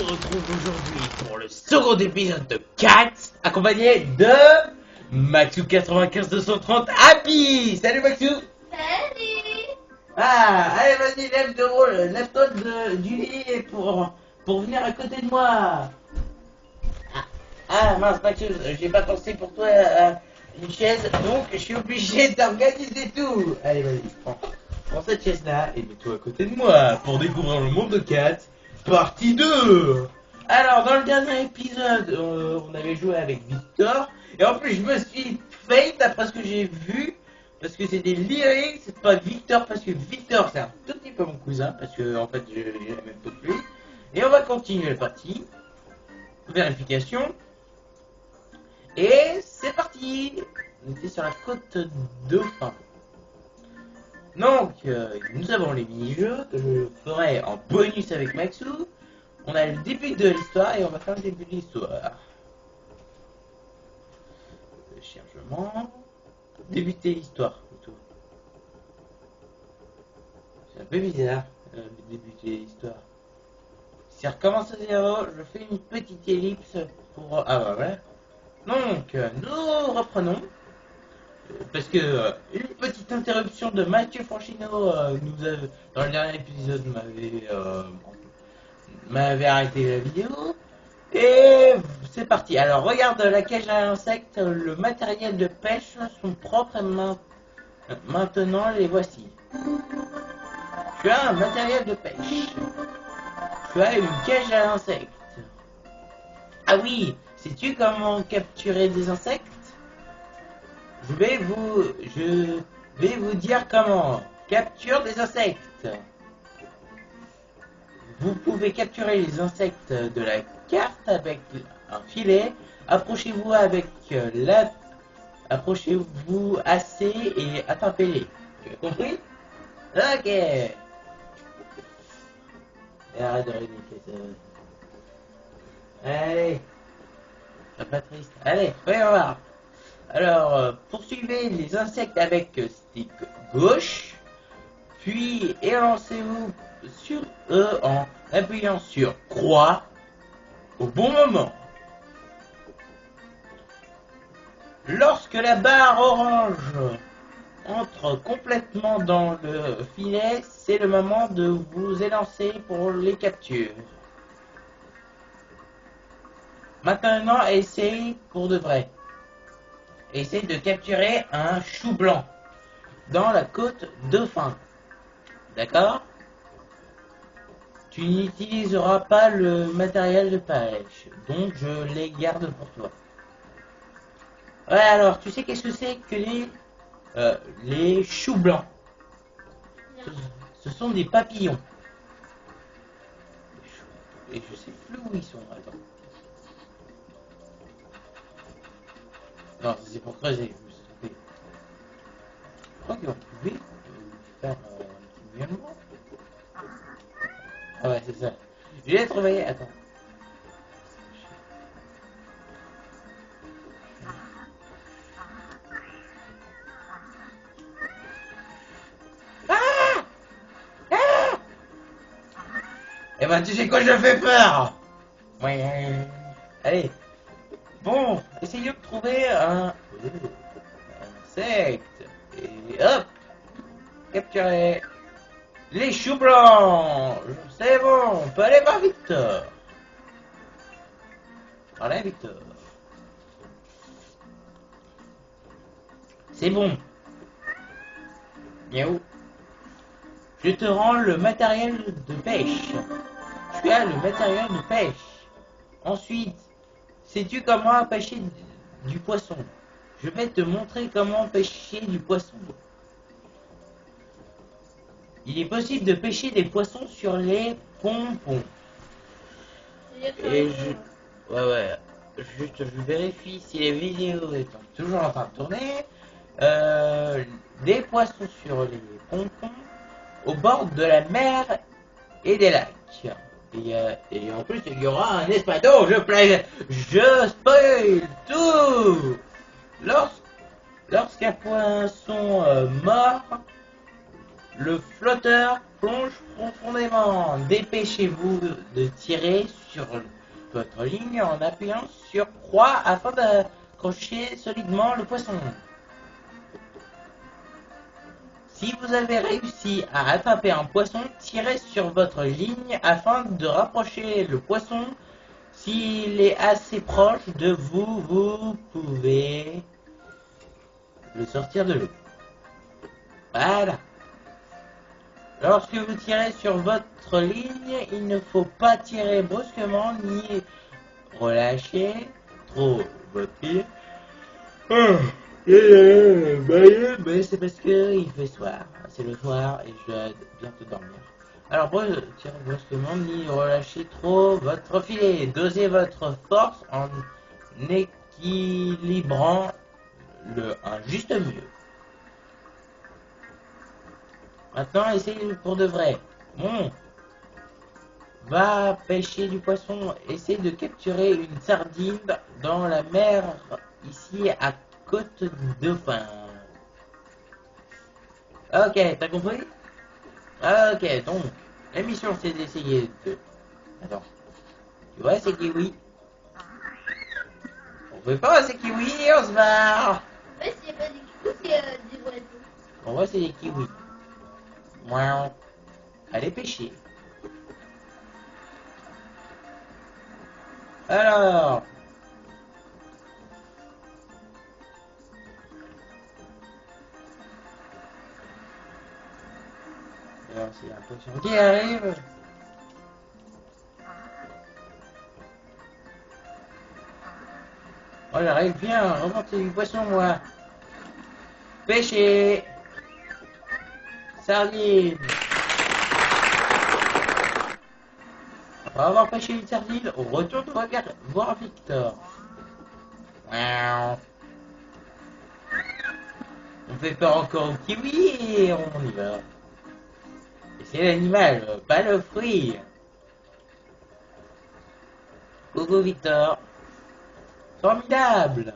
se retrouve aujourd'hui pour le second épisode de Cats, accompagné de Maxou 95 230 Happy. Salut Maxou. Salut. Ah, allez vas-y, lève-toi du lit pour venir à côté de moi. Ah mince Maxou, j'ai pas pensé pour toi une chaise, donc je suis obligé d'organiser tout. Allez vas-y, prends cette chaise là et mets-toi à côté de moi pour découvrir le monde de Cats, partie 2. Alors dans le dernier épisode, on avait joué avec Victor, et en plus je me suis fait d'après ce que j'ai vu, parce que c'est des lyrics, c'est pas Victor, parce que Victor c'est un tout petit peu mon cousin, parce que en fait j'ai la même peau que lui. Et on va continuer la partie, vérification. Et c'est parti. On était sur la côte Dauphin. Donc, nous avons les mini-jeux que je ferai en bonus avec Maxou. On a le début de l'histoire et on va faire le début de l'histoire. Le chargement. Débuter l'histoire plutôt. C'est un peu bizarre, débuter l'histoire. Si on recommence à zéro, je fais une petite ellipse pour... Ah bah ouais. Donc, nous reprenons, parce que une petite interruption de Mathieu Franchino dans le dernier épisode m'avait arrêté la vidéo, et c'est parti. Alors regarde la cage à insectes, le matériel de pêche sont propres et maintenant les voici. Tu as un matériel de pêche, tu as une cage à insectes. Ah oui, sais-tu comment capturer des insectes? Je vais vous dire comment. Capture des insectes. Vous pouvez capturer les insectes de la carte avec un filet. Approchez-vous approchez-vous assez et attrapez-les. Tu as compris? Ok. Et arrête de rigoler. Allez. Pas triste. Allez, voyons voir. Alors, poursuivez les insectes avec stick gauche, puis élancez-vous sur eux en appuyant sur croix au bon moment. Lorsque la barre orange entre complètement dans le filet, c'est le moment de vous élancer pour les captures. Maintenant, essaye pour de vrai. Essaye de capturer un chou blanc dans la côte Dauphin. D'accord? Tu n'utiliseras pas le matériel de pêche, donc je les garde pour toi. Ouais, alors, tu sais qu'est-ce que c'est que les choux blancs? Ce sont des papillons. Et je sais plus où ils sont. Attends. Non, c'est pour creuser, je me suis trompé. Je crois qu'on pouvait faire un petit mouvement. Ah ouais, c'est ça. Je l'ai trouvé, attends. Ah! Ah! Eh ben, tu sais quoi, je fais peur! Ouais. Allez. Bon, essayons de trouver un insecte. Et hop! Capturer les choux blancs! C'est bon, on peut aller voir Victor. Allez, Victor. C'est bon. Miaou. Je te rends le matériel de pêche. Tu as le matériel de pêche. Ensuite, sais-tu comment pêcher du poisson? Je vais te montrer comment pêcher du poisson. Il est possible de pêcher des poissons sur les pompons. Et ouais, juste je vérifie si les vidéos sont toujours en train de tourner. Des poissons sur les pompons au bord de la mer et des lacs. Et en plus, il y aura un espadon, je spoil tout. Lorsqu'un poisson mord le flotteur, plonge profondément. Dépêchez-vous de tirer sur votre ligne en appuyant sur croix afin d'accrocher solidement le poisson. Si vous avez réussi à attraper un poisson, tirez sur votre ligne afin de rapprocher le poisson. S'il est assez proche de vous, vous pouvez le sortir de l'eau. Voilà. Lorsque vous tirez sur votre ligne, il ne faut pas tirer brusquement ni relâcher trop votre ligne. Mais c'est parce que il fait soir. C'est le soir et je dois bientôt dormir. Alors, pour tirer brusquement ni relâcher trop votre filet. Dosez votre force en équilibrant un juste milieu. Maintenant, essayez pour de vrai. Bon. Va pêcher du poisson. Essaye de capturer une sardine dans la mer ici à Côte-Dauphin. Ok, t'as compris? Ok, donc, la mission c'est d'essayer de... Attends. Tu vois, c'est kiwi. On fait pas, c'est kiwi, on se barre. Ouais, c'est pas des kiwis, c'est des oiseaux. On voit, c'est des kiwis. Mouah. Allez pêcher. Alors. Alors, c'est un poisson qui arrive. Oh, j'arrive bien, remonter du poisson, moi. Pêcher. Sardine. Après avoir pêché une sardine, on retourne voir Victor. On fait pas encore au kiwi et on y va. Et c'est l'animal, pas le fruit. Coucou Victor. Formidable.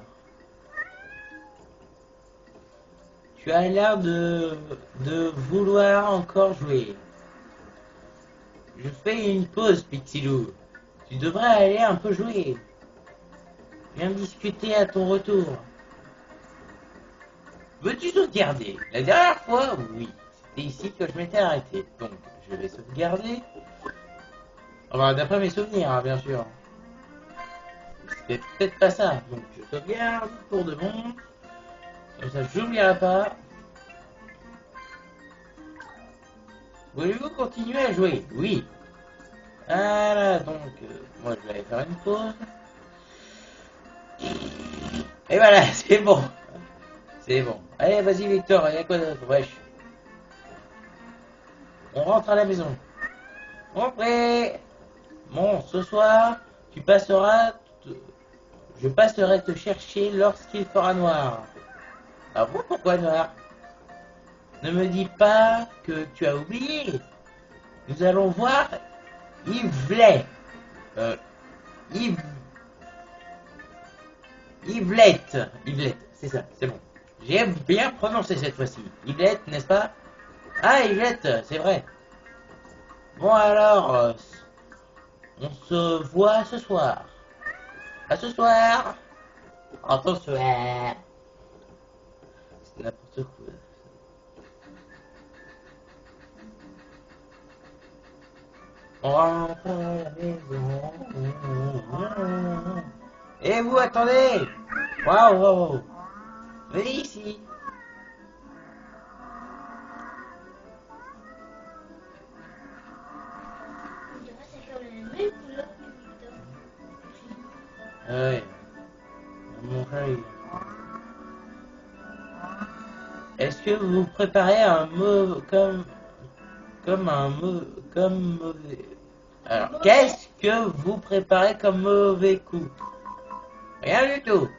Tu as l'air de vouloir encore jouer. Je fais une pause, Pixilou. Tu devrais aller un peu jouer. Viens discuter à ton retour. Veux-tu sauvegarder? La dernière fois, oui. C'était ici que je m'étais arrêté. Donc, je vais sauvegarder. Enfin, d'après mes souvenirs, hein, bien sûr. C'était peut-être pas ça. Donc, je sauvegarde pour de bon. Comme ça, je n'oublierai pas. Voulez-vous continuer à jouer? Oui. Voilà, donc, moi je vais aller faire une pause. Et voilà, c'est bon. C'est bon. Allez, vas-y Victor, il y a quoi d'autre? Wesh. On rentre à la maison. On prêt. Bon, ce soir, tu passeras... Je passerai te chercher lorsqu'il fera noir. Ah bon, pourquoi noir? Ne me dis pas que tu as oublié. Nous allons voir Yvelet. Yvelette. Yvelette, c'est ça, c'est bon. J'ai bien prononcé cette fois-ci. Yvelette, n'est-ce pas? Ah, Yvelette, c'est vrai. Bon alors, on se voit ce soir. À ce soir. À ce soir. C'est n'importe quoi. On rentre à la maison. Et vous, attendez. Waouh, waouh. Venez ici. On dirait que c'est comme la même couleur que Victor. Ouais. Mon rêve. Est-ce que vous préparez un mot comme un mot comme mauvais? Alors, qu'est-ce que vous préparez comme mauvais coup? Rien du tout.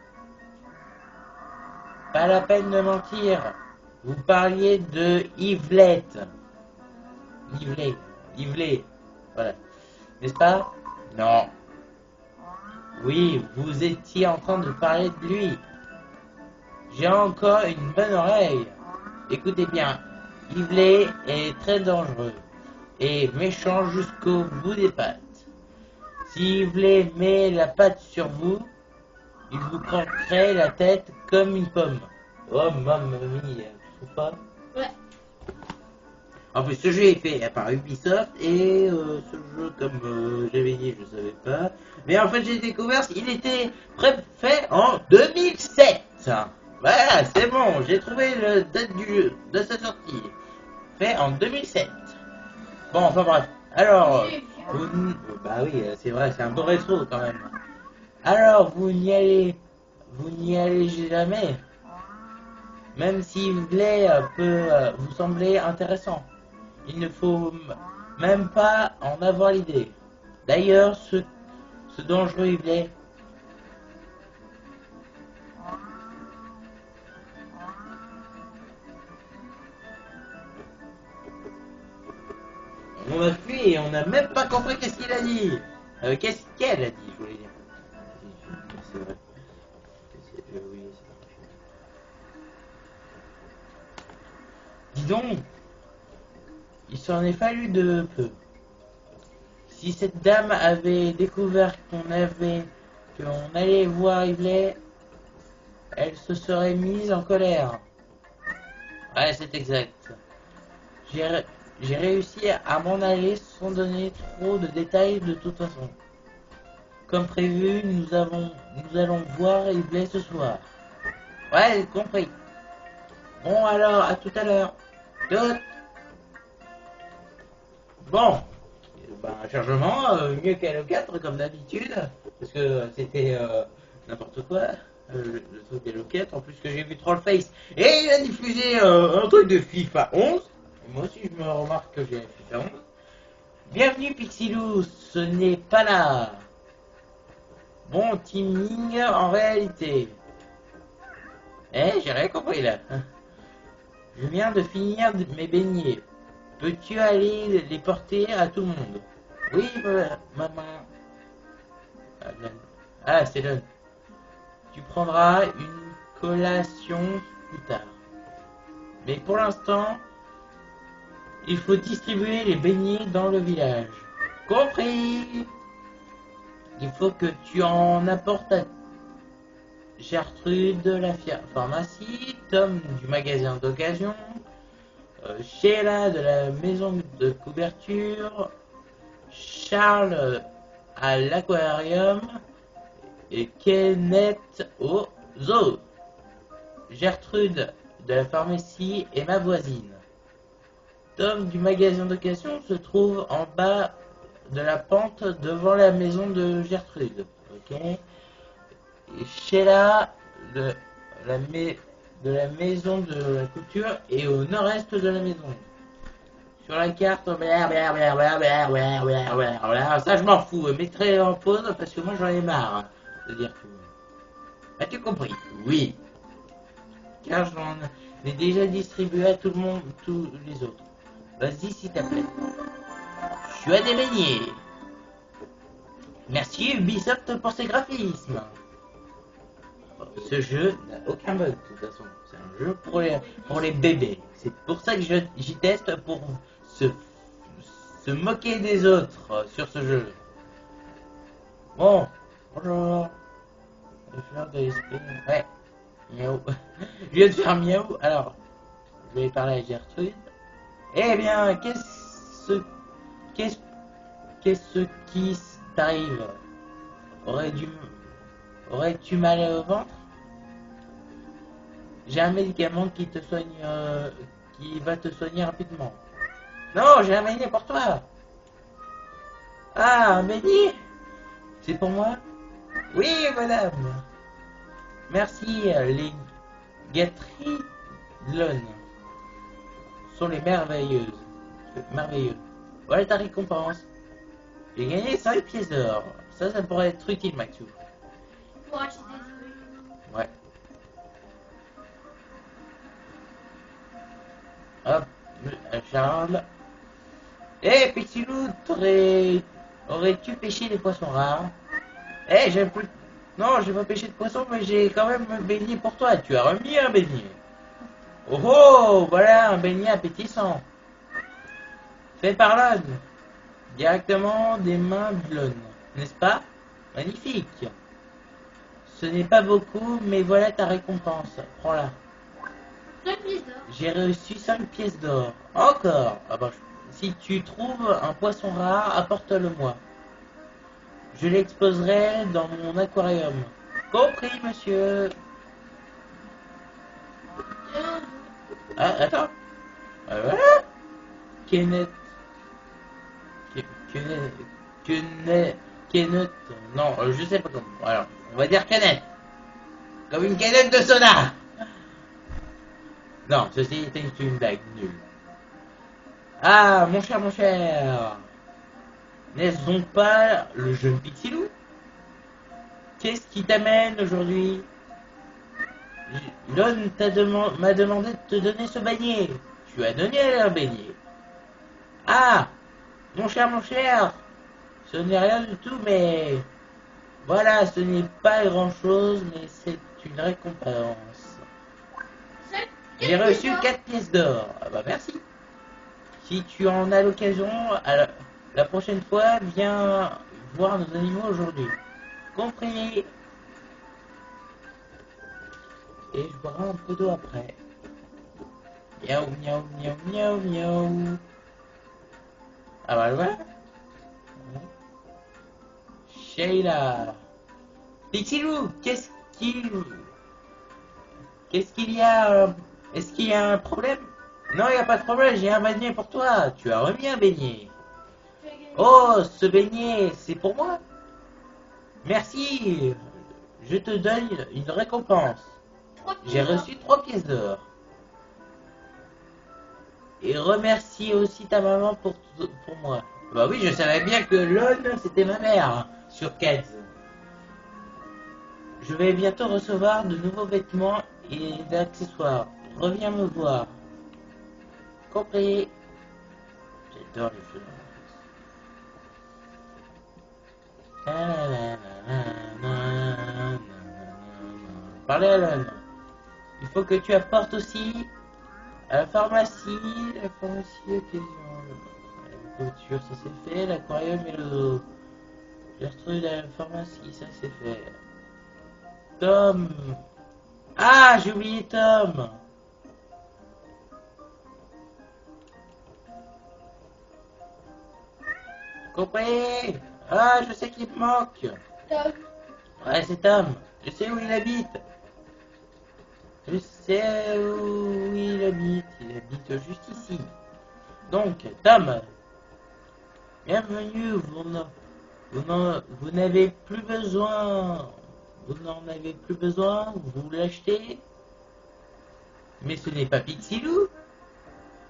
Pas la peine de mentir. Vous parliez de Yvelette. Yvelet. Voilà. N'est-ce pas? Non. Oui, vous étiez en train de parler de lui. J'ai encore une bonne oreille. Écoutez bien. Yvelet est très dangereux. et méchant jusqu'au bout des pattes. Si Yvlet met la patte sur vous, il vous croquerait la tête comme une pomme. Oh mamma mia, tu trouves pas? Ouais. En plus, ce jeu est fait par Ubisoft et ce jeu, comme j'avais dit, je savais pas. Mais en fait, j'ai découvert qu'il était fait en 2007. Voilà, c'est bon, j'ai trouvé la date du jeu, de sa sortie. Fait en 2007. Bon, enfin bref. Alors, bah oui, c'est vrai, c'est un beau rétro quand même. Alors, vous n'y allez jamais. Même si Yvlet peut vous sembler intéressant. Il ne faut même pas en avoir l'idée. D'ailleurs, ce dangereux Yvlet. On a fui et on n'a même pas compris qu'est-ce qu'il a dit. Qu'est-ce qu'elle a dit, je voulais dire. C'est vrai. Oui, dis donc, il s'en est fallu de peu. Si cette dame avait découvert qu'on allait voir Yvlet, elle se serait mise en colère. Ouais, c'est exact. J'ai réussi à m'en aller sans donner trop de détails de toute façon. Comme prévu, nous allons voir Yvlet ce soir. Ouais, j'ai compris. Bon alors, à tout à l'heure. Bon. Ben, un chargement, mieux qu'Halo 4 comme d'habitude, parce que c'était n'importe quoi, le truc d'Halo 4, en plus que j'ai vu Trollface, et il a diffusé un truc de FIFA 11, moi aussi je me remarque que j'ai FIFA 11. Bienvenue Pixilou, ce n'est pas là. Bon teaming en réalité. Eh, j'ai rien compris là. Je viens de finir mes beignets. Peux-tu aller les porter à tout le monde? Oui, maman. Ah, c'est le. Tu prendras une collation plus tard. Mais pour l'instant, il faut distribuer les beignets dans le village. Compris? Il faut que tu en apportes à Gertrude de la pharmacie, Tom du magasin d'occasion, Sheila de la maison de couverture, Charles à l'aquarium et Kenneth au zoo. Gertrude de la pharmacie est ma voisine. Tom du magasin d'occasion se trouve en bas de la pente devant la maison de Gertrude. Ok. Et Sheila de la maison de la couture est au nord-est de la maison. Sur la carte, ça je m'en fous, mettrai en pause parce que moi j'en ai marre de dire tout. As-tu compris? Oui. Car j'en ai déjà distribué à tout le monde, tous les autres. Vas-y s'il te plaît. Je suis à des beignets. Merci Ubisoft pour ses graphismes. Ce jeu n'a aucun bug de toute façon. C'est un jeu pour les bébés. C'est pour ça que j'y teste pour se moquer des autres sur ce jeu. Bon, bonjour. Les fleurs de l'esprit. Ouais. Miaou. Je viens de faire miaou. Alors, je vais parler à Gertrude. Eh bien, qu'est-ce qui t'arrive? Aurais-tu mal au ventre? J'ai un médicament qui va te soigner rapidement. Non, j'ai un beignet pour toi. Ah, un beignet? C'est pour moi? Oui, madame. Merci, les gâteries Lone sont les merveilleuses. Merveilleux. Voilà ta récompense. J'ai gagné 5 pièces d'or. Ça pourrait être utile, Maxou. Pour acheter des trucs. Ouais. Hop, Charles. Eh, Pixilou, aurais-tu pêché des poissons rares? Eh, j'ai plus. Non, j'ai pas pêché de poisson, mais j'ai quand même un beignet pour toi. Tu as remis un beignet. Oh oh, voilà un beignet appétissant. Fait par l'âne. Directement des mains de l'âne. N'est-ce pas? Magnifique. Ce n'est pas beaucoup, mais voilà ta récompense. Prends-la. 5 pièces d'or. J'ai reçu 5 pièces d'or. Encore. Ah bah, si tu trouves un poisson rare, apporte-le-moi. Je l'exposerai dans mon aquarium. Compris, monsieur. Tiens, Ah, attends. Voilà. Kenneth. Kenneth. Kenneth. Non, je sais pas comment. Alors, on va dire Kenneth. Comme une canette de soda. Non, ceci était une blague nulle. Ah, mon cher, mon cher. N'est-ce donc pas le jeune Pixilou? Qu'est-ce qui t'amène aujourd'hui? L'homme m'a demandé de te donner ce beignet. Tu as donné un beignet. Ah, mon cher, ce n'est rien du tout, mais voilà, ce n'est pas grand-chose, mais c'est une récompense. 5 J'ai reçu 4 pièces d'or. Ah bah merci. Si tu en as l'occasion, la prochaine fois, viens voir nos animaux aujourd'hui. Compris. Et je boirai un peu d'eau après. Miaou, miaou, miaou, miaou, miaou. Ah bah voilà. Sheila. Pixilou, qu'est-ce qu'il y a? Est-ce qu'il y a un problème? Non, il n'y a pas de problème, j'ai un beignet pour toi. Tu as remis un beignet. Tu as gagné. Oh, ce beignet, c'est pour moi. Merci. Je te donne une récompense. 3 pièces J'ai d'or. reçu 3 pièces d'or. Et remercie aussi ta maman pour moi. Bah oui, je savais bien que Lon, c'était ma mère sur Cats. Je vais bientôt recevoir de nouveaux vêtements et d'accessoires. Reviens me voir. Compris. J'adore les jeux. Parlez à Lon. Il faut que tu apportes aussi à la pharmacie occasion. La voiture, ça c'est fait. L'aquarium et le zoo. J'ai retrouvé la pharmacie, ça c'est fait. Tom. Ah, j'ai oublié Tom. Compris. Ah, je sais qu'il me manque. Tom. Ouais, c'est Tom. Je sais où il habite. Je sais où il habite. Il habite juste ici. Donc, Tom, bienvenue. Vous n'avez plus besoin. Vous n'en avez plus besoin. Vous l'achetez. Mais ce n'est pas Pixilou.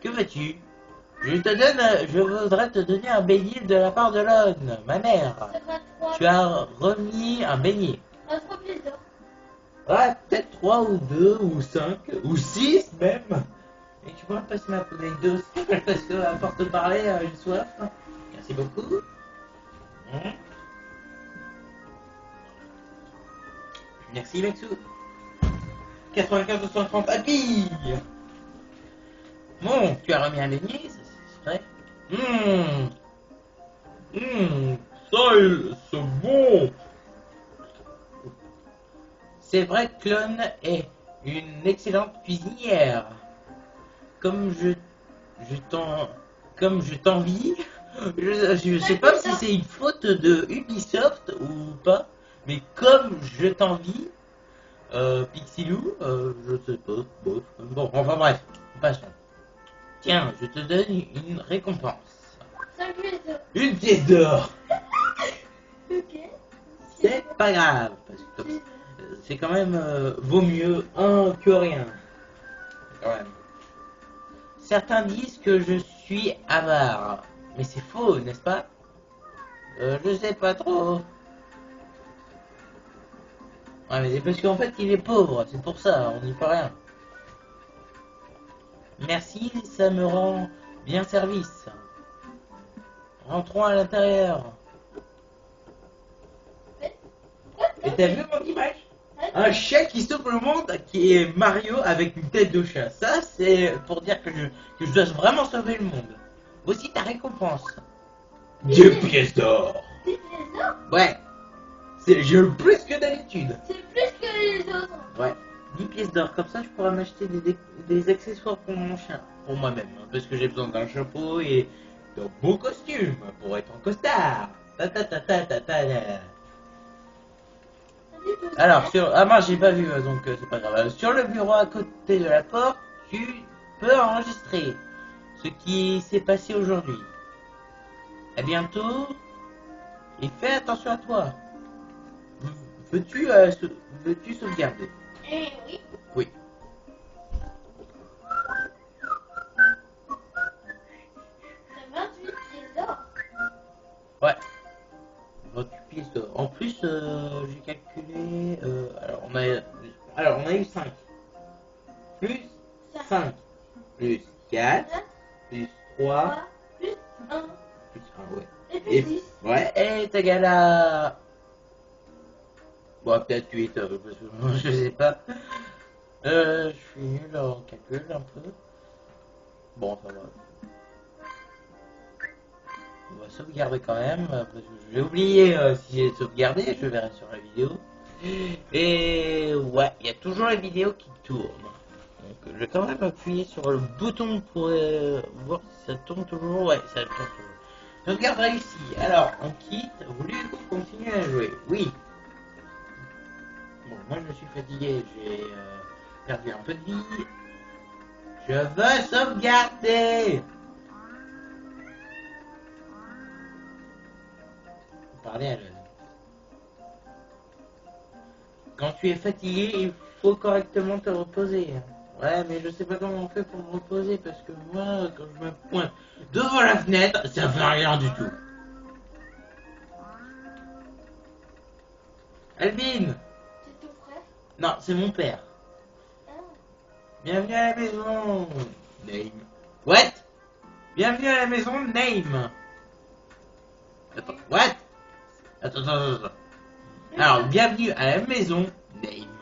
Que veux-tu? Je voudrais te donner un beignet de la part de Lon, ma mère. Ça fera 3. Tu as remis un beignet. 3 pièces d'or. Ouais, peut-être 3 ou 2 ou 5 ou 6 même. Et tu pourras me passer ma bouteille d'eau aussi parce que à force de parler, j'ai soif. Merci beaucoup. Merci Maxou. 95 230 happy. Bon, tu as remis un beignet, ça c'est vrai. Ça c'est bon. C'est vrai que Clone est une excellente cuisinière. Comme je t'envie. Je sais pas si c'est une faute de Ubisoft ou pas, mais comme je t'envie, Pixilou, je sais pas. Bon, enfin bref, passons. Tiens, je te donne une récompense. 5 pièces d'or. Une pièce d'or. Ok. C'est pas grave, parce que c'est quand même vaut mieux un que rien. Quand même. Certains disent que je suis avare, mais c'est faux, n'est-ce pas? Je sais pas trop. Ouais, mais c'est parce qu'en fait il est pauvre, c'est pour ça, on n'y peut rien. Merci, ça me rend bien service. Rentrons à l'intérieur. Et t'as vu mon image? Un chat qui sauve le monde, qui est Mario avec une tête de chat. Ça, c'est pour dire que je dois vraiment sauver le monde. Voici ta récompense. 2 pièces d'or. 10 pièces d'or? Ouais. C'est le jeu plus que d'habitude. C'est plus que les autres. Ouais. 10 pièces d'or. Comme ça, je pourrais m'acheter des accessoires pour mon chien. Pour moi-même. Hein, parce que j'ai besoin d'un chapeau et d'un beau costume pour être en costard. Ta ta ta ta ta ta. Alors, ah moi j'ai pas vu, donc c'est pas grave. Sur le bureau à côté de la porte, tu peux enregistrer ce qui s'est passé aujourd'hui. À bientôt et fais attention à toi. Veux-tu sauvegarder? Eh oui. Oui. C'est 28 pièces d'or. Ouais. 28 pièces d'or. En plus, j'ai calculé. Alors on a eu 5. Plus 5. Plus 4. Plus 3. Plus 1. Plus 1, ouais. Et plus 10. Ouais, et est égal à... Bon, peut-être 8, parce que je sais pas. Je suis nul en calcul un peu. Bon, ça va. On va sauvegarder quand même, parce que je vais oublier si j'ai sauvegardé, je verrai sur la vidéo. Et ouais, il y a toujours la vidéo qui tourne. Donc je vais quand même appuyer sur le bouton pour voir si ça tourne toujours. Ouais, ça tourne toujours. Sauvegarde réussi. Alors, on quitte. Voulez-vous continuer à jouer? Oui. Bon, moi je suis fatigué, j'ai perdu un peu de vie. Je veux sauvegarder. Parlez à l'heure. Quand tu es fatigué, il faut correctement te reposer. Ouais, mais je sais pas comment on fait pour me reposer parce que moi, quand je me pointe devant la fenêtre, ça fait rien du tout. Alvin! C'est ton frère? Non, c'est mon père. Ah. Bienvenue à la maison. Name. What? Bienvenue à la maison, Name. Attends, what? Attends. Alors, bienvenue à la maison, Name.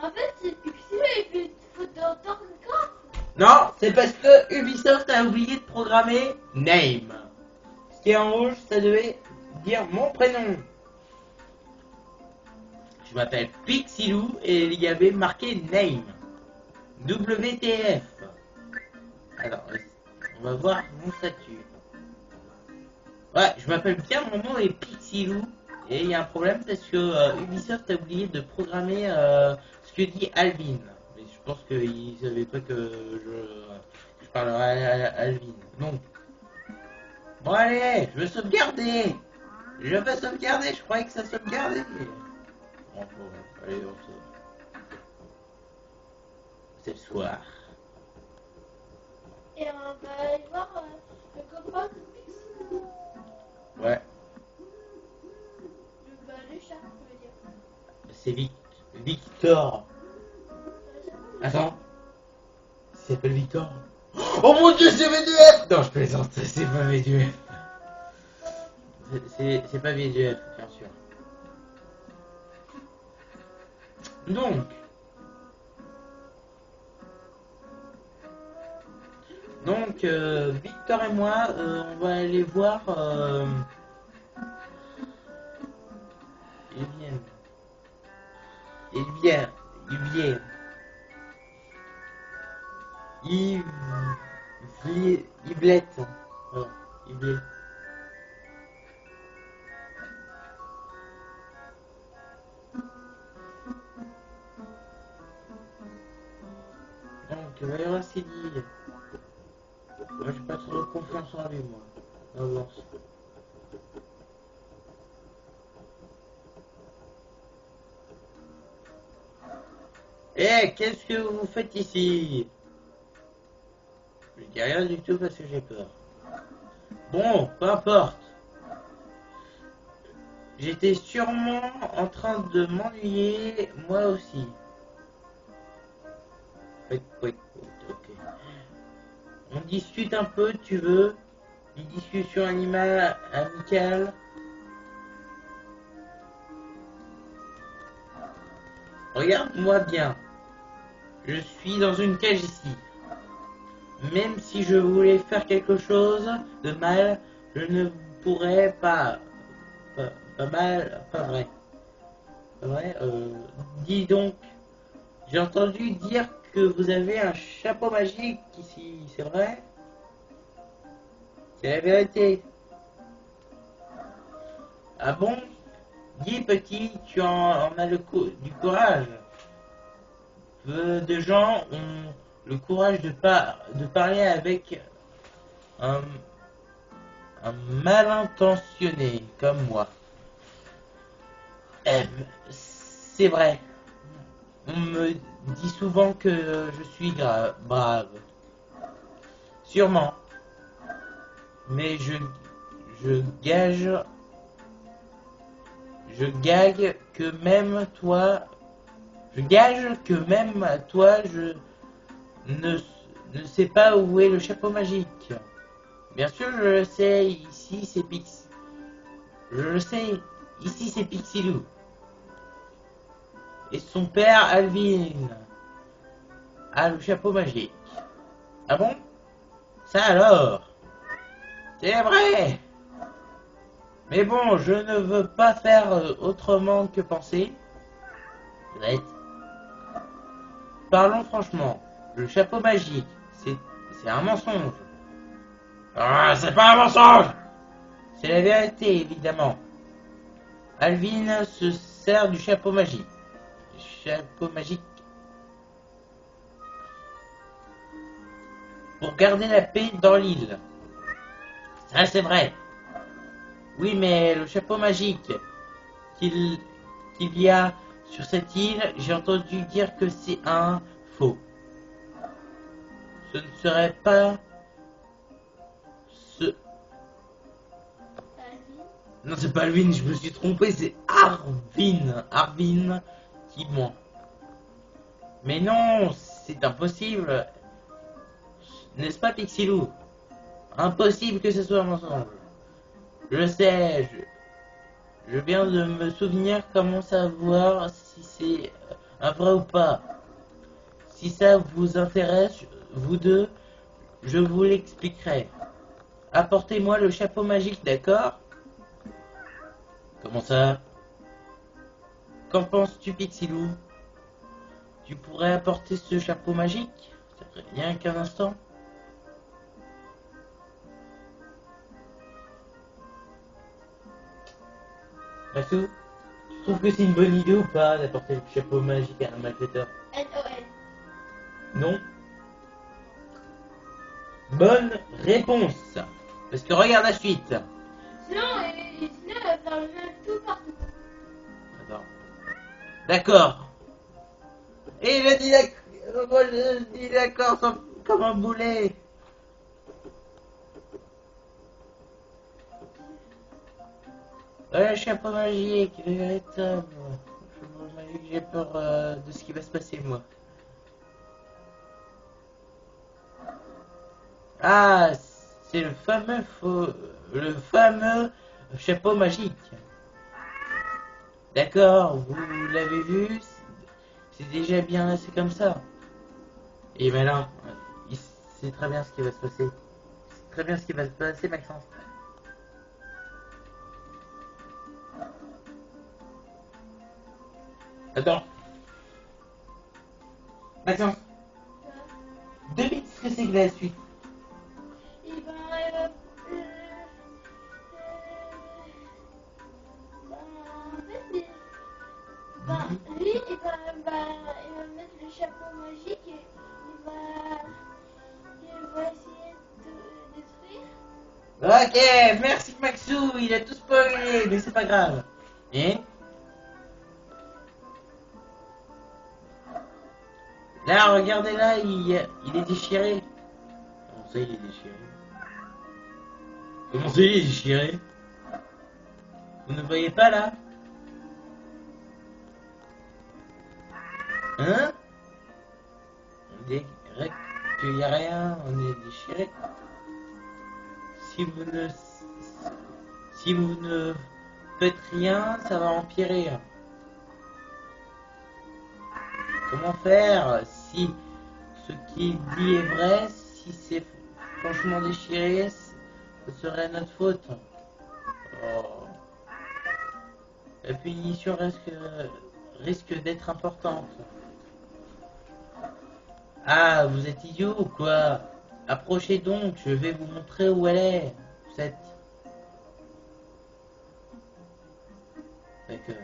En fait, c'est Pixie et puis il faut d'entendre grave. Non, c'est parce que Ubisoft a oublié de programmer Name. Ce qui est en rouge, ça devait dire mon prénom. Je m'appelle Pixilou et il y avait marqué Name. WTF. Alors, on va voir mon statut. Ouais, je m'appelle bien, mon nom est Pixilou. Et il y a un problème parce que Ubisoft a oublié de programmer ce que dit Alvin. Mais je pense qu'ils ne savaient pas que je parlerais à Alvin. Donc, bon allez, je veux sauvegarder. Je veux sauvegarder, je croyais que ça sauvegardait. Bon, allez, on sauve. C'est le soir. Et on va aller voir le copain de Pixie. Ouais, Le chat, je veux dire. c'est Victor. Attends. Il s'appelle Victor. Oh mon dieu, c'est V2F. Non, je plaisante, c'est pas V2F. C'est pas V2F, bien sûr. Donc, Victor et moi, on va aller voir. Yvelette. Oh, Yvelette. Donc, il va y avoir Céline. Moi, j'ai pas trop confiance en lui, moi. D'avance. Eh, qu'est-ce que vous faites ici? Je dis rien du tout parce que j'ai peur. Bon, peu importe. J'étais sûrement en train de m'ennuyer, moi aussi. Wait, ok. On discute un peu, tu veux? Une discussion amicale. Regarde-moi bien. Je suis dans une cage ici. même si je voulais faire quelque chose de mal, je ne pourrais pas. Pas mal, pas vrai. Pas vrai, dis donc, j'ai entendu dire que vous avez un chapeau magique ici, c'est vrai? C'est la vérité. Ah bon? Dis petit, tu en as du courage. Peu de gens ont le courage de parler avec un, un mal intentionné comme moi. C'est vrai. On me dit souvent que je suis brave. Sûrement. Mais je gage, je gague que même toi, je gage que même toi, je ne, ne sais pas où est le chapeau magique. Bien sûr, je le sais, ici c'est Pix. Je le sais, ici c'est Pixilou. Et son père, Alvin, a le chapeau magique. Ah bon? Ça alors? C'est vrai! Mais bon, je ne veux pas faire autrement que penser. Right. Parlons franchement. Le chapeau magique, c'est un mensonge. Ah, c'est pas un mensonge! C'est la vérité, évidemment. Alvin se sert du chapeau magique. Chapeau magique. Pour garder la paix dans l'île. Ça, c'est vrai. Oui, mais le chapeau magique qu'il y a sur cette île, j'ai entendu dire que c'est un faux. Ce ne serait pas ce... Non, c'est pas Alvin, je me suis trompé, c'est Arvin. Arvin qui ment. Mais non, c'est impossible. N'est-ce pas, Pixilou? Impossible que ce soit un mensonge. Je sais, je viens de me souvenir comment savoir si c'est un vrai ou pas. Si ça vous intéresse, vous deux, je vous l'expliquerai. Apportez-moi le chapeau magique, d'accord? Comment ça? Qu'en penses-tu, Pixilou? Tu pourrais apporter ce chapeau magique? Ça ferait rien qu'un instant. Maxou, tu trouves que c'est une bonne idée ou pas d'apporter le chapeau magique à un malfaiteur? LOL. Non. Bonne réponse. Parce que regarde la suite. Sinon, il va faire le même tout partout. Attends. D'accord. Et il a dit d'accord. Moi je dis d'accord comme un boulet. Voilà le chapeau magique, le véritable. Le chapeau magique, j'ai peur de ce qui va se passer moi. Ah, c'est le fameux chapeau magique. D'accord, vous l'avez vu, c'est déjà bien assez comme ça. Et malin, il sait très bien ce qui va se passer. Il sait très bien ce qui va se passer, Maxence. Attends. Maxence, devine ce que c'est que la suite. Et ben, lui, il va mettre le chapeau magique et il va essayer de détruire. Ok, merci Maxou, il a tout spoilé, mais c'est pas grave. Et là, regardez là, il est déchiré. Comment ça, il est déchiré? Comment ça, il est déchiré? Vous ne voyez pas là? Hein? On dirait qu'il n'y a rien, on est déchiré. Si vous ne faites rien, ça va empirer. Comment faire si ce qu'il dit est vrai, si c'est franchement déchiré, ce serait notre faute. Oh. La punition risque d'être importante. Ah, vous êtes idiot ou quoi? Approchez donc, je vais vous montrer où elle est. Vous êtes... D'accord.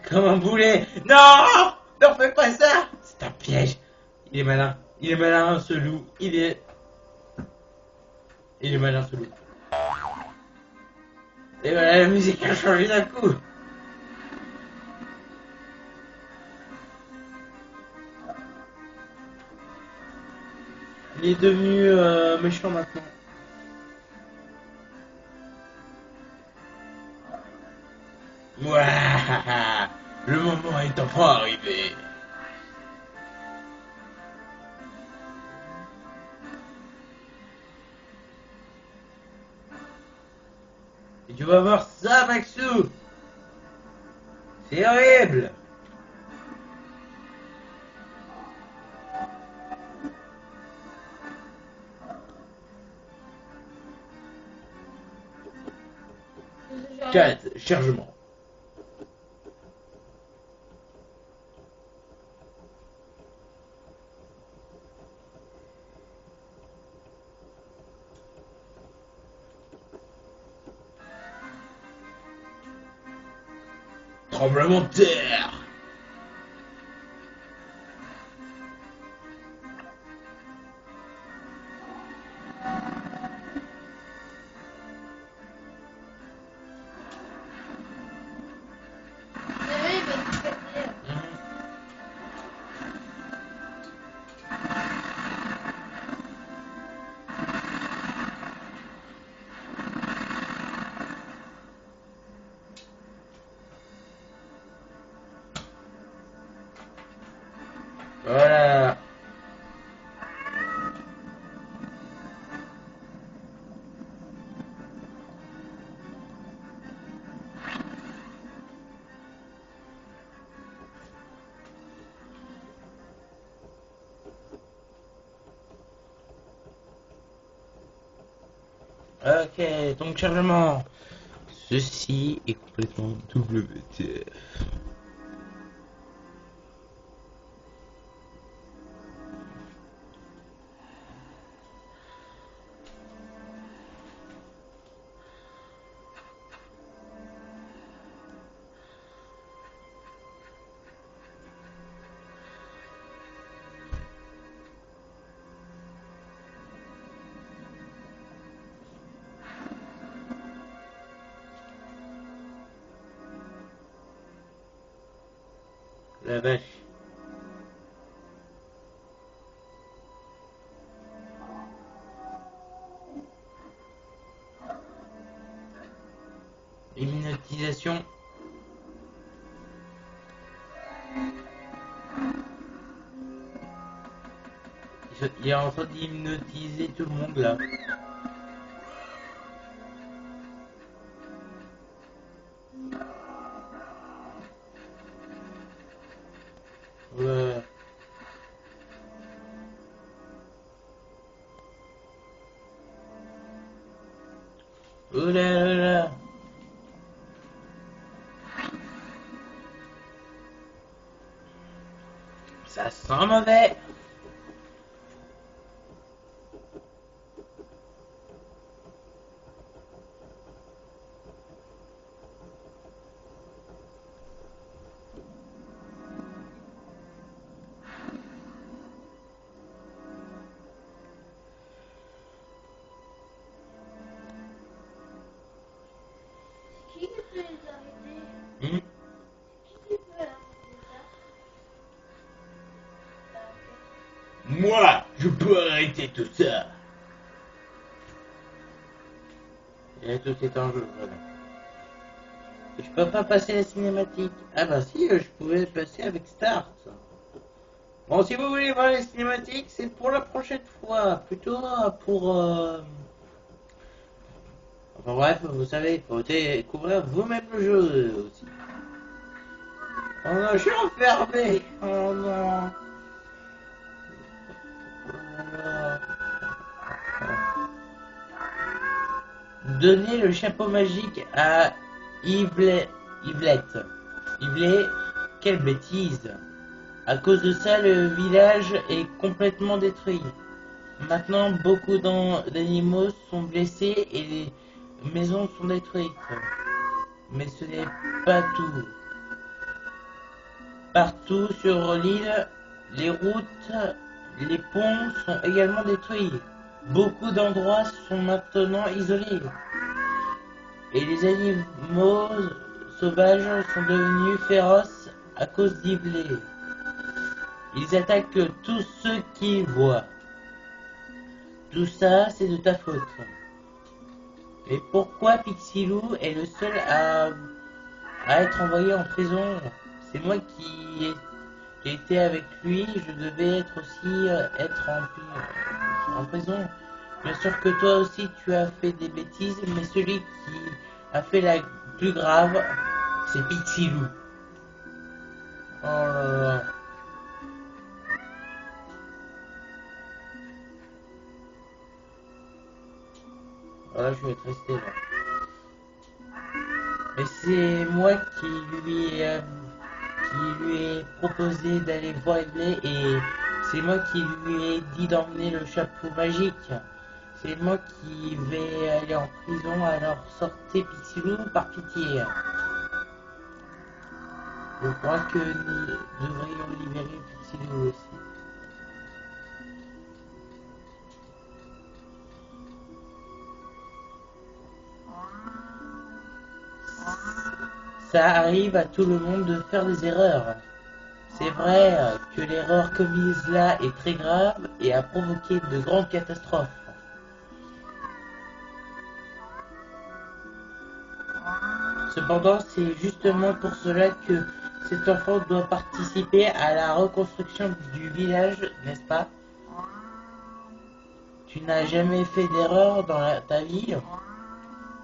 Comme un boulet. Non! Ne fais pas ça! C'est un piège. Il est malin. Il est malin, ce loup. Il est malin, ce loup. Et voilà, la musique a changé d'un coup. Il est devenu méchant maintenant. Ouah, le moment est enfin arrivé. Et tu vas voir ça, Maxou. C'est horrible. Chargement. Tremblement de terre. Voilà. Ok, donc chargement. Ceci est complètement WTF. La vache. Hypnotisation. Il est en train d'hypnotiser tout le monde là. Ouais. Oh là là là. Ça sent mauvais. Qui peut les arrêter? Hmm. Qui peut arrêter ça? Moi, je peux arrêter tout ça. Et tout est en jeu, voilà. Je peux pas passer la cinématique. Ah bah si, je pouvais passer avec Start. Bon, si vous voulez voir les cinématiques, c'est pour la prochaine fois. Plutôt pour... Enfin bref, vous savez, il faut découvrir vous-même le jeu aussi. Oh non, je suis enfermé. Oh non. donner le chapeau magique à Yvelette. Yvelette, quelle bêtise! À cause de ça, le village est complètement détruit. Maintenant, beaucoup d'animaux sont blessés et les maisons sont détruites. Mais ce n'est pas tout. Partout sur l'île, les routes, les ponts sont également détruits. Beaucoup d'endroits sont maintenant isolés. Et les animaux sauvages sont devenus féroces à cause d'Yvelette. Ils attaquent tous ceux qu'ils voient. Tout ça, c'est de ta faute. Et pourquoi Pixilou est le seul à être envoyé en prison? C'est moi qui ai été avec lui, je devais être aussi être en prison. Bien sûr que toi aussi tu as fait des bêtises, mais celui qui a fait la plus grave, c'est Pixilou. Oh là là. Voilà, je vais être resté là. Mais c'est moi qui lui ai proposé d'aller voir Yvelette et c'est moi qui lui ai dit d'emmener le chapeau magique. C'est moi qui vais aller en prison, alors sortez Pixilou par pitié. Je crois que nous devrions libérer Pixilou aussi. Ça arrive à tout le monde de faire des erreurs. C'est vrai que l'erreur commise là est très grave et a provoqué de grandes catastrophes. Cependant, c'est justement pour cela que cet enfant doit participer à la reconstruction du village, n'est-ce pas? Tu n'as jamais fait d'erreur dans ta vie?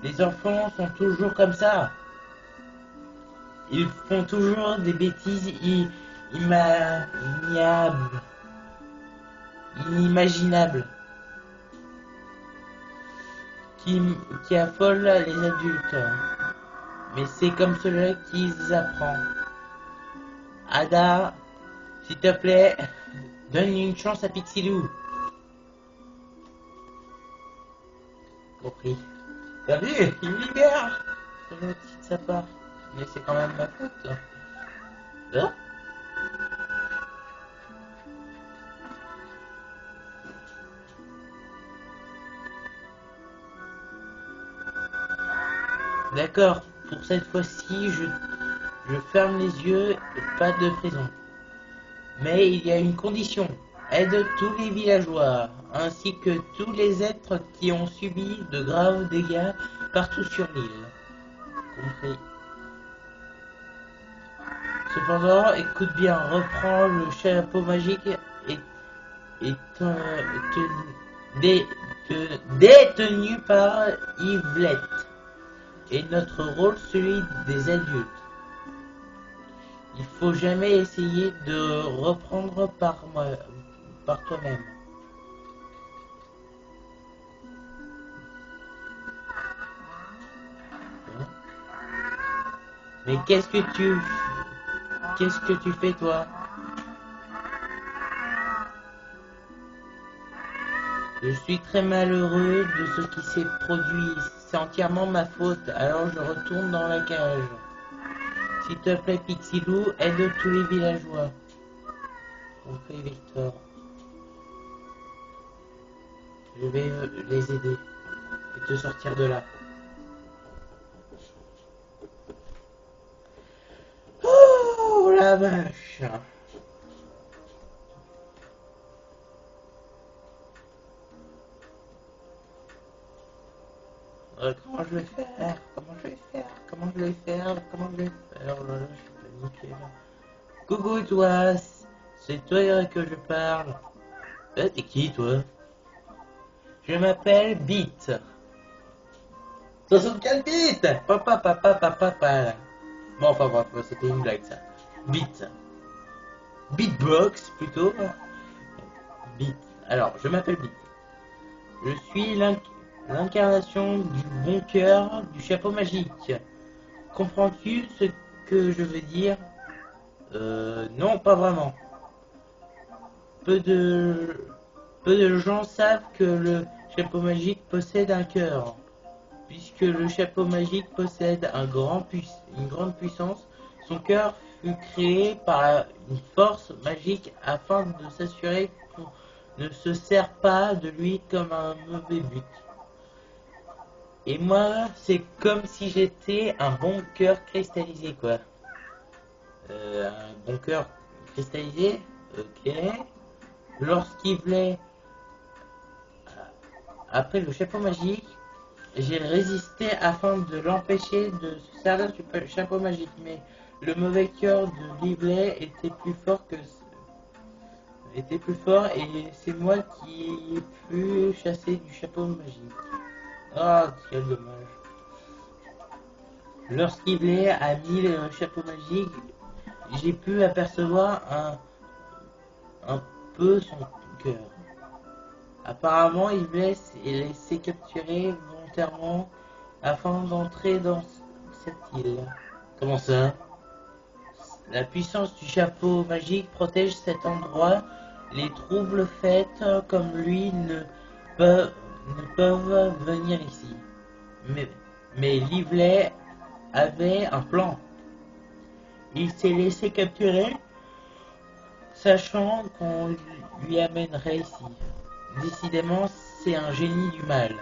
Les enfants sont toujours comme ça. Ils font toujours des bêtises inimaginables qui affolent les adultes. Mais c'est comme cela qu'ils apprennent. Ada, s'il te plaît, donne une chance à Pixilou. Compris. T'as vu? Il me libère. C'est gentil de sa part. Mais c'est quand même ma faute. Hein? D'accord, pour cette fois-ci, je ferme les yeux et pas de prison. Mais il y a une condition. Aide tous les villageois, ainsi que tous les êtres qui ont subi de graves dégâts partout sur l'île. Compris. Cependant, écoute bien, reprends le chapeau magique et détenu par Yvelette. Et notre rôle, celui des adultes. Il faut jamais essayer de reprendre par toi-même. Mais qu'est-ce que tu fais toi? Je suis très malheureux de ce qui s'est produit. C'est entièrement ma faute, alors je retourne dans la cage. S'il te plaît, Pixilou, aide tous les villageois. Compris, Victor. Je vais les aider et te sortir de là. Oh la vache! Comment je vais faire? Comment je vais faire? Comment je vais faire? Comment je vais faire? Oh là là, je suis paniqué là. Coucou toi, c'est toi que je parle. T'es qui toi? Je m'appelle Beat. 64 bits. Papa. Bon, enfin bref, c'était une blague ça. Beat. Beatbox plutôt. Beat. Alors, je m'appelle Beat. Je suis l'incarnation du bon cœur du chapeau magique. Comprends-tu ce que je veux dire? Non, pas vraiment. Peu de, peu de gens savent que le chapeau magique possède un cœur. Puisque le chapeau magique possède une grande puissance, son cœur fut créé par une force magique afin de s'assurer qu'on ne se sert pas de lui comme un mauvais but. Et moi, c'est comme si j'étais un bon cœur cristallisé, quoi. Un bon cœur cristallisé, ok. Lorsqu'il voulait, après le chapeau magique, j'ai résisté afin de l'empêcher de se servir du chapeau magique, mais le mauvais cœur de Lively était plus fort et c'est moi qui fus chassé du chapeau magique. Ah, quel dommage. Lorsqu'Ively a mis le chapeau magique, j'ai pu apercevoir un peu son cœur. Apparemment, Ively s'est laissé capturer volontairement afin d'entrer dans cette île. Comment ça? La puissance du chapeau magique protège cet endroit. Les troubles faits comme lui ne peuvent venir ici. Mais Lively avait un plan. Il s'est laissé capturer, sachant qu'on lui amènerait ici. Décidément, c'est un génie du mal.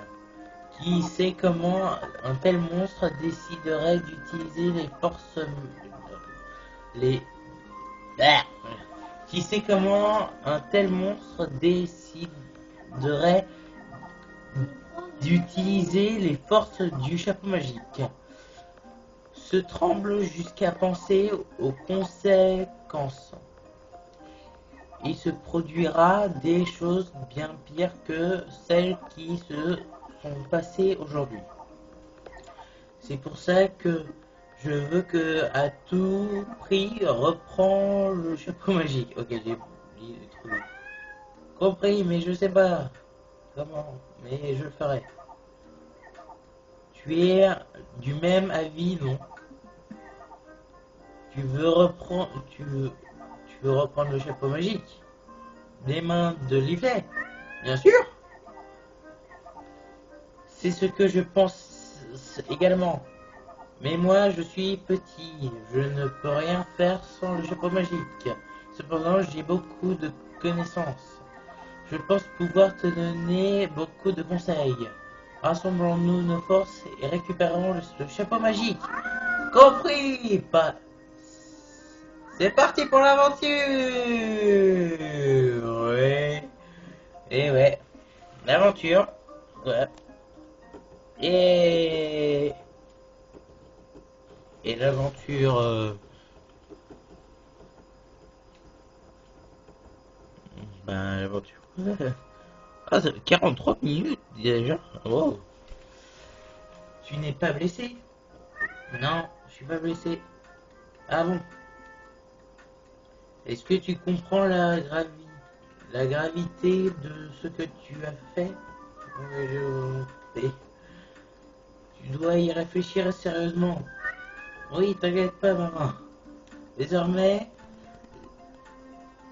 Qui sait comment un tel monstre déciderait d'utiliser les forces... Les... Ah. Qui sait comment un tel monstre déciderait d'utiliser les forces du chapeau magique. Se tremble jusqu'à penser aux conséquences. Il se produira des choses bien pires que celles qui se sont passées aujourd'hui. C'est pour ça que je veux que, à tout prix, reprends le chapeau magique. Ok, j'ai trouvé. Compris, mais je sais pas comment, mais je le ferai. Tu es du même avis, non? Tu veux reprendre le chapeau magique des mains de Lively? Bien sûr. C'est ce que je pense également. Mais moi, je suis petit. Je ne peux rien faire sans le chapeau magique. Cependant, j'ai beaucoup de connaissances. Je pense pouvoir te donner beaucoup de conseils. Rassemblons-nous nos forces et récupérons le chapeau magique. Compris? Pas. C'est parti pour l'aventure! Ouais. Et ouais. L'aventure. Ouais. Et... Et l'aventure... Ben, l'aventure... Ah, ça fait 43 minutes déjà. Wow. Tu n'es pas blessé? Non, je suis pas blessé. Ah bon? Est-ce que tu comprends la gravité de ce que tu as fait? Tu dois y réfléchir sérieusement. Oui, t'inquiète pas, maman. Désormais,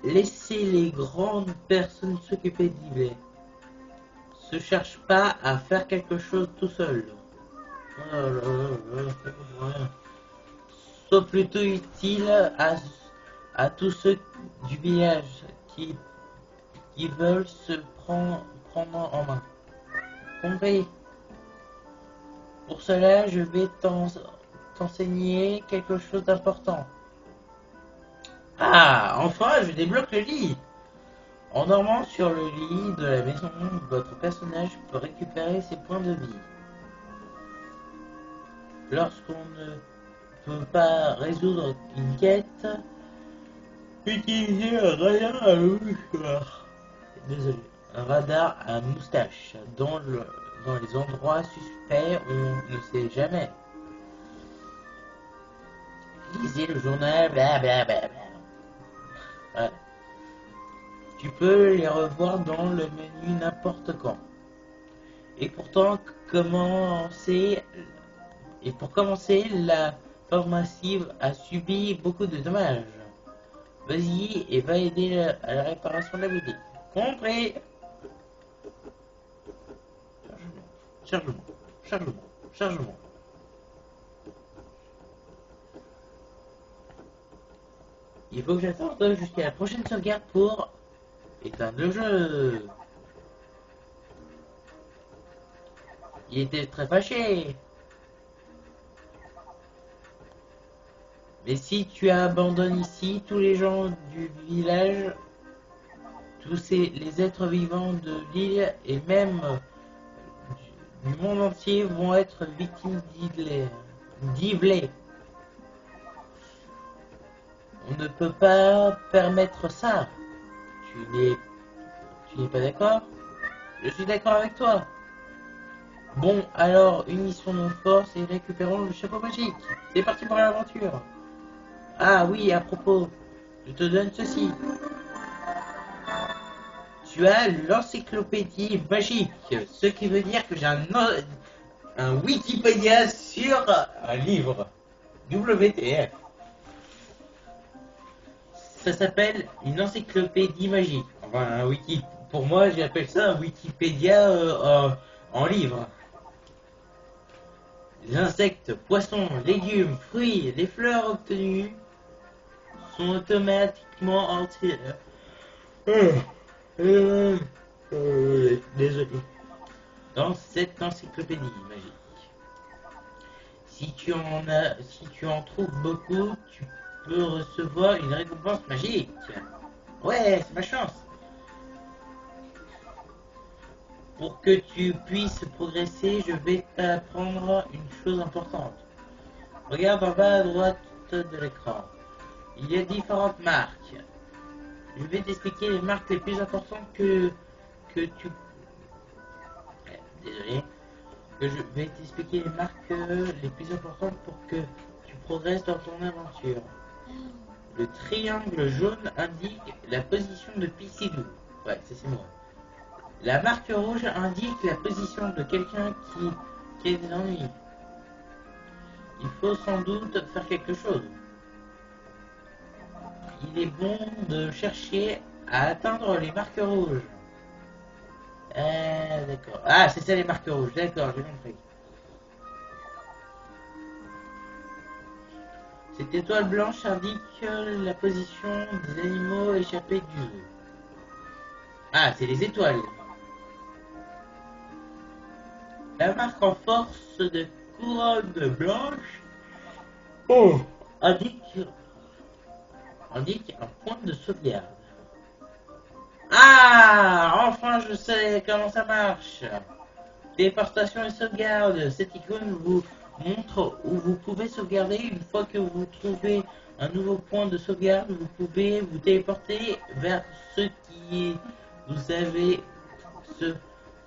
laissez les grandes personnes s'occuper d'Ivlet. Se cherche pas à faire quelque chose tout seul. Sois plutôt utile à tous ceux du village qui veulent se prendre en main. Compris? Pour cela, je vais t'enseigner quelque chose d'important. Ah, enfin, je débloque le lit. En dormant sur le lit de la maison, votre personnage peut récupérer ses points de vie. Lorsqu'on ne peut pas résoudre une quête, utilisez un radar à moustache. Désolé, un radar à moustache. Dans les endroits suspects, on ne sait jamais. Lisez le journal, blablabla. Voilà. Tu peux les revoir dans le menu n'importe quand. Et pourtant, pour commencer, la pharmacie a subi beaucoup de dommages. Vas-y et va aider à la réparation de la boutique. Compris. Chargement, chargement, chargement. Il faut que j'attende jusqu'à la prochaine sauvegarde pour éteindre le jeu. Il était très fâché. Mais si tu abandonnes ici, tous les gens du village, les êtres vivants de l'île et même du monde entier vont être victimes d'Iblé. On ne peut pas permettre ça. Tu n'es pas d'accord? Je suis d'accord avec toi. Bon, alors unissons nos forces et récupérons le chapeau magique. C'est parti pour l'aventure. Ah oui, à propos, je te donne ceci. Tu as l'encyclopédie magique, ce qui veut dire que j'ai un Wikipédia sur un livre. WTF. Ça s'appelle une encyclopédie magique. Enfin, un wiki. Pour moi, j'appelle ça un Wikipédia en livre. Les insectes, poissons, légumes, fruits, les fleurs obtenues sont automatiquement entiers. Désolé. Dans cette encyclopédie magique. Si tu en trouves beaucoup, tu peux recevoir une récompense magique. Ouais, c'est ma chance. Pour que tu puisses progresser, je vais t'apprendre une chose importante. Regarde en bas à droite de l'écran. Il y a différentes marques. Je vais t'expliquer les marques les plus importantes que tu... Désolé. Je vais t'expliquer les marques les plus importantes pour que tu progresses dans ton aventure. Le triangle jaune indique la position de Pissidou. Ouais, c'est moi. La marque rouge indique la position de quelqu'un qui est des ennuis. Il faut sans doute faire quelque chose. Il est bon de chercher à atteindre les marques rouges. D'accord. Ah, c'est ça les marques rouges. D'accord, j'ai compris. Cette étoile blanche indique la position des animaux échappés du zoo. Ah, c'est les étoiles. La marque en force de couronne blanche indique un point de sauvegarde. Ah, enfin je sais comment ça marche. Téléportation et sauvegarde. Cette icône vous montre où vous pouvez sauvegarder. Une fois que vous trouvez un nouveau point de sauvegarde, vous pouvez vous téléporter vers ce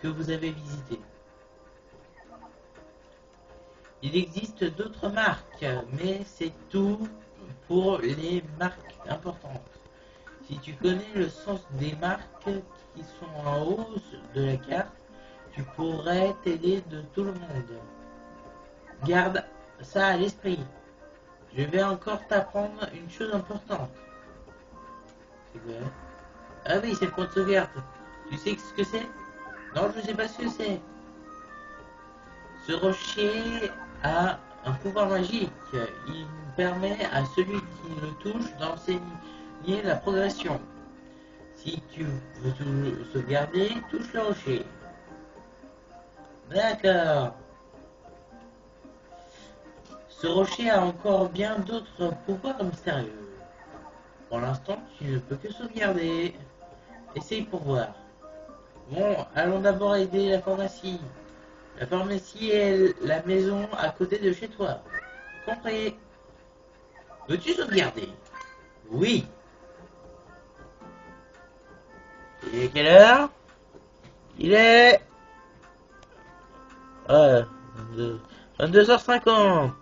que vous avez visité. Il existe d'autres marques, mais c'est tout pour les marques importantes. Si tu connais le sens des marques qui sont en haut de la carte, tu pourrais t'aider de tout le monde. Garde ça à l'esprit. Je vais encore t'apprendre une chose importante. C'est quoi? Ah oui, c'est le point de sauvegarde. Tu sais ce que c'est? Non, je sais pas ce que c'est. Ce rocher a un pouvoir magique. Il permet à celui qui le touche d'enseigner la progression. Si tu veux sauvegarder, touche le rocher. D'accord. Ce rocher a encore bien d'autres pouvoirs mystérieux. Pour l'instant, tu ne peux que sauvegarder. Essaye pour voir. Bon, allons d'abord aider la pharmacie. La pharmacie est la maison à côté de chez toi. Compris? Veux-tu sauvegarder? Oui. Il est quelle heure? Il est... 22h50.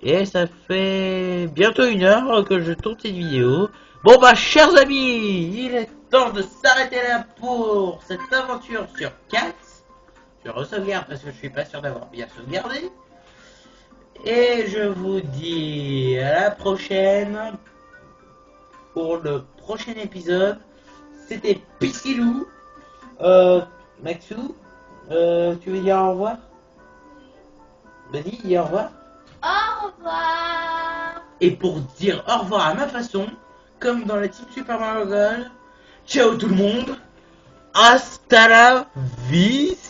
Et ça fait bientôt 1 heure que je tourne cette vidéo. Bon bah chers amis, il est temps de s'arrêter là pour cette aventure sur 4. Je re-sauvegarde parce que je suis pas sûr d'avoir bien sauvegardé. Et je vous dis à la prochaine pour le prochain épisode. C'était Pissilou. Maxou, tu veux dire au revoir? Vas-y, dis au revoir. Au revoir. Et pour dire au revoir à ma façon, comme dans la Team Super Mario Bros. Ciao tout le monde. Hasta la vista.